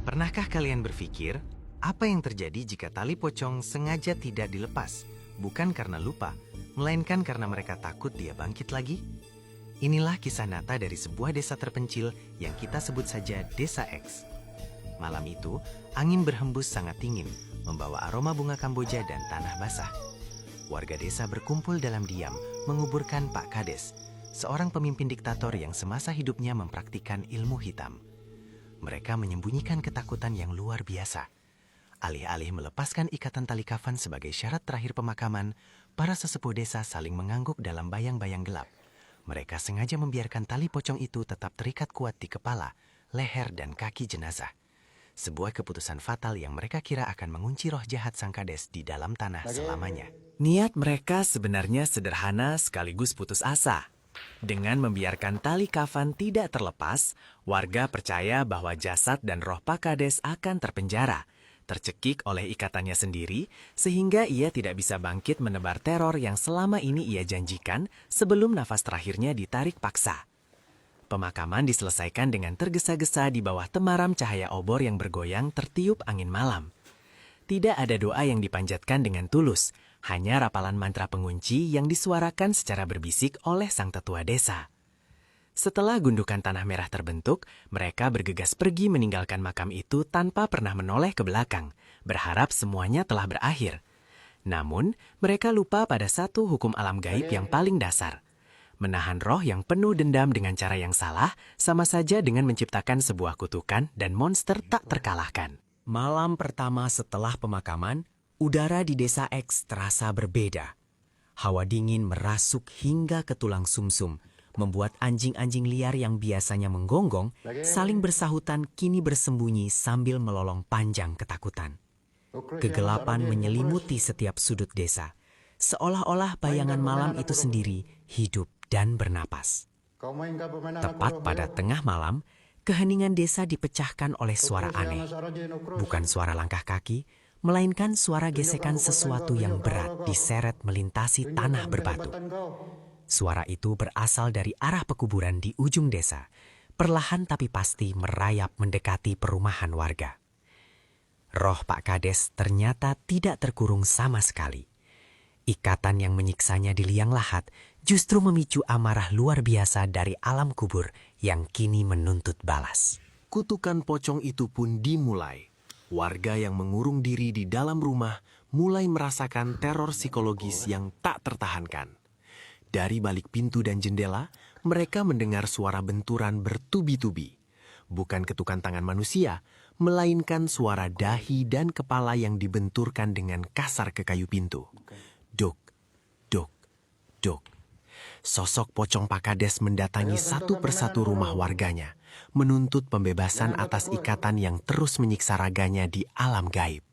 Pernahkah kalian berpikir, apa yang terjadi jika tali pocong sengaja tidak dilepas? Bukan karena lupa, melainkan karena mereka takut dia bangkit lagi? Inilah kisah nyata dari sebuah desa terpencil yang kita sebut saja Desa X. Malam itu, angin berhembus sangat dingin, membawa aroma bunga kamboja dan tanah basah. Warga desa berkumpul dalam diam, menguburkan Pak Kades, seorang pemimpin diktator yang semasa hidupnya mempraktikkan ilmu hitam. Mereka menyembunyikan ketakutan yang luar biasa. Alih-alih melepaskan ikatan tali kafan sebagai syarat terakhir pemakaman, para sesepuh desa saling mengangguk dalam bayang-bayang gelap. Mereka sengaja membiarkan tali pocong itu tetap terikat kuat di kepala, leher, dan kaki jenazah. Sebuah keputusan fatal yang mereka kira akan mengunci roh jahat sang kades di dalam tanah selamanya. Niat mereka sebenarnya sederhana sekaligus putus asa. Dengan membiarkan tali kafan tidak terlepas, warga percaya bahwa jasad dan roh Pak Kades akan terpenjara, tercekik oleh ikatannya sendiri, sehingga ia tidak bisa bangkit menebar teror yang selama ini ia janjikan sebelum nafas terakhirnya ditarik paksa. Pemakaman diselesaikan dengan tergesa-gesa di bawah temaram cahaya obor yang bergoyang tertiup angin malam. Tidak ada doa yang dipanjatkan dengan tulus, hanya rapalan mantra pengunci yang disuarakan secara berbisik oleh sang tetua desa. Setelah gundukan tanah merah terbentuk, mereka bergegas pergi meninggalkan makam itu tanpa pernah menoleh ke belakang, berharap semuanya telah berakhir. Namun, mereka lupa pada satu hukum alam gaib yang paling dasar. Menahan roh yang penuh dendam dengan cara yang salah, sama saja dengan menciptakan sebuah kutukan dan monster tak terkalahkan. Malam pertama setelah pemakaman, udara di Desa X terasa berbeda. Hawa dingin merasuk hingga ke tulang sumsum, membuat anjing-anjing liar yang biasanya menggonggong, saling bersahutan kini bersembunyi sambil melolong panjang ketakutan. Kegelapan menyelimuti setiap sudut desa, seolah-olah bayangan malam itu sendiri hidup dan bernapas. Tepat pada tengah malam, keheningan desa dipecahkan oleh suara aneh. Bukan suara langkah kaki, melainkan suara gesekan sesuatu yang berat diseret melintasi tanah berbatu. Suara itu berasal dari arah pekuburan di ujung desa, perlahan tapi pasti merayap mendekati perumahan warga. Roh Pak Kades ternyata tidak terkurung sama sekali. Ikatan yang menyiksanya di liang lahat justru memicu amarah luar biasa dari alam kubur yang kini menuntut balas. Kutukan pocong itu pun dimulai. Warga yang mengurung diri di dalam rumah mulai merasakan teror psikologis yang tak tertahankan. Dari balik pintu dan jendela, mereka mendengar suara benturan bertubi-tubi. Bukan ketukan tangan manusia, melainkan suara dahi dan kepala yang dibenturkan dengan kasar ke kayu pintu. Duk, duk, duk. Sosok pocong Pak Kades mendatangi satu persatu rumah warganya, menuntut pembebasan atas ikatan yang terus menyiksa raganya di alam gaib.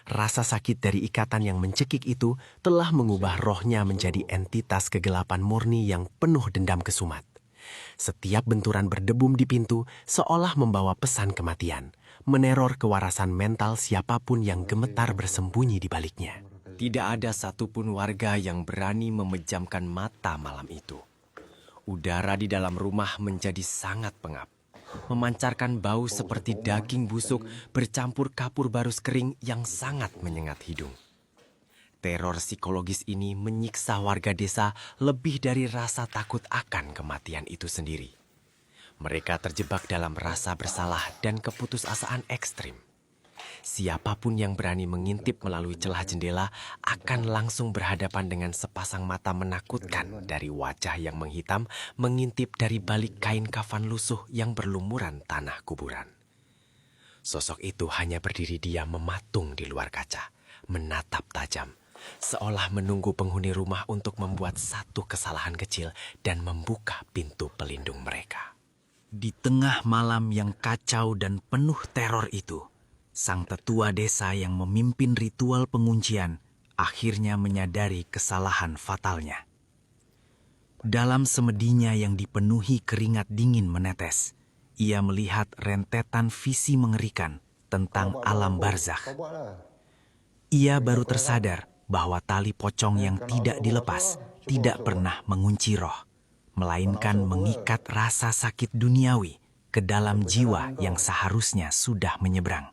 Rasa sakit dari ikatan yang mencekik itu telah mengubah rohnya menjadi entitas kegelapan murni yang penuh dendam kesumat. Setiap benturan berdebum di pintu seolah membawa pesan kematian, meneror kewarasan mental siapapun yang gemetar bersembunyi di baliknya. Tidak ada satupun warga yang berani memejamkan mata malam itu. Udara di dalam rumah menjadi sangat pengap, memancarkan bau seperti daging busuk bercampur kapur barus kering yang sangat menyengat hidung. Teror psikologis ini menyiksa warga desa lebih dari rasa takut akan kematian itu sendiri. Mereka terjebak dalam rasa bersalah dan keputusasaan ekstrim. Siapapun yang berani mengintip melalui celah jendela akan langsung berhadapan dengan sepasang mata menakutkan dari wajah yang menghitam mengintip dari balik kain kafan lusuh yang berlumuran tanah kuburan. Sosok itu hanya berdiri diam mematung di luar kaca, menatap tajam, seolah menunggu penghuni rumah untuk membuat satu kesalahan kecil dan membuka pintu pelindung mereka. Di tengah malam yang kacau dan penuh teror itu, sang tetua desa yang memimpin ritual penguncian akhirnya menyadari kesalahan fatalnya. Dalam semedinya yang dipenuhi keringat dingin menetes, ia melihat rentetan visi mengerikan tentang alam barzakh. Ia baru tersadar bahwa tali pocong yang tidak dilepas tidak pernah mengunci roh, melainkan mengikat rasa sakit duniawi ke dalam jiwa yang seharusnya sudah menyeberang.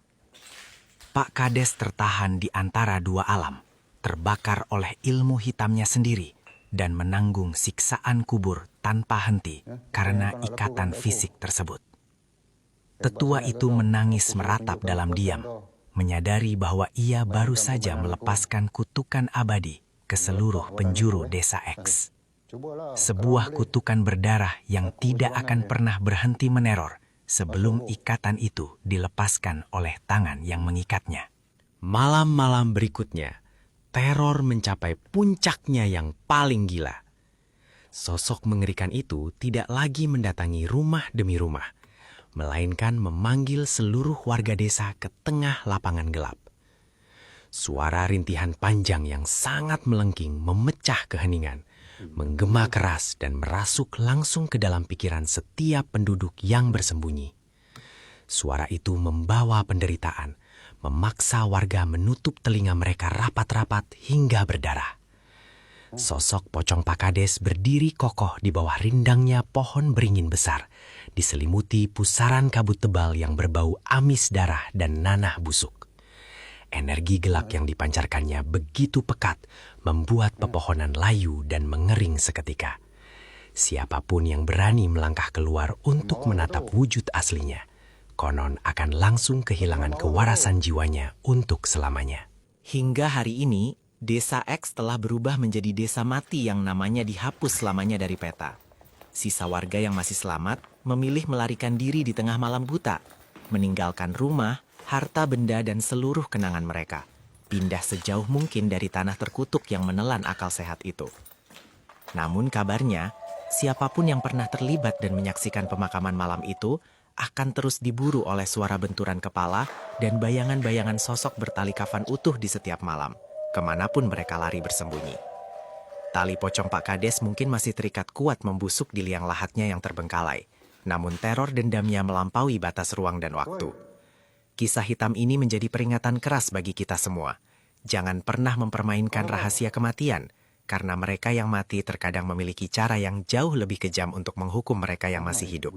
Pak Kades tertahan di antara dua alam, terbakar oleh ilmu hitamnya sendiri, dan menanggung siksaan kubur tanpa henti karena ikatan fisik tersebut. Tetua itu menangis meratap dalam diam, menyadari bahwa ia baru saja melepaskan kutukan abadi ke seluruh penjuru desa X. Sebuah kutukan berdarah yang tidak akan pernah berhenti meneror sebelum ikatan itu dilepaskan oleh tangan yang mengikatnya. Malam-malam berikutnya, teror mencapai puncaknya yang paling gila. Sosok mengerikan itu tidak lagi mendatangi rumah demi rumah, melainkan memanggil seluruh warga desa ke tengah lapangan gelap. Suara rintihan panjang yang sangat melengking memecah keheningan, menggema keras dan merasuk langsung ke dalam pikiran setiap penduduk yang bersembunyi. Suara itu membawa penderitaan, memaksa warga menutup telinga mereka rapat-rapat hingga berdarah. Sosok pocong Pak Kades berdiri kokoh di bawah rindangnya pohon beringin besar, diselimuti pusaran kabut tebal yang berbau amis darah dan nanah busuk. Energi gelap yang dipancarkannya begitu pekat, membuat pepohonan layu dan mengering seketika. Siapapun yang berani melangkah keluar untuk menatap wujud aslinya, konon akan langsung kehilangan kewarasan jiwanya untuk selamanya. Hingga hari ini, Desa X telah berubah menjadi desa mati yang namanya dihapus selamanya dari peta. Sisa warga yang masih selamat memilih melarikan diri di tengah malam buta, meninggalkan rumah, harta benda dan seluruh kenangan mereka, pindah sejauh mungkin dari tanah terkutuk yang menelan akal sehat itu. Namun kabarnya, siapapun yang pernah terlibat dan menyaksikan pemakaman malam itu akan terus diburu oleh suara benturan kepala dan bayangan-bayangan sosok bertali kafan utuh di setiap malam, kemanapun mereka lari bersembunyi. Tali pocong Pak Kades mungkin masih terikat kuat membusuk di liang lahatnya yang terbengkalai, namun teror dendamnya melampaui batas ruang dan waktu. Kisah hitam ini menjadi peringatan keras bagi kita semua. Jangan pernah mempermainkan rahasia kematian, karena mereka yang mati terkadang memiliki cara yang jauh lebih kejam untuk menghukum mereka yang masih hidup.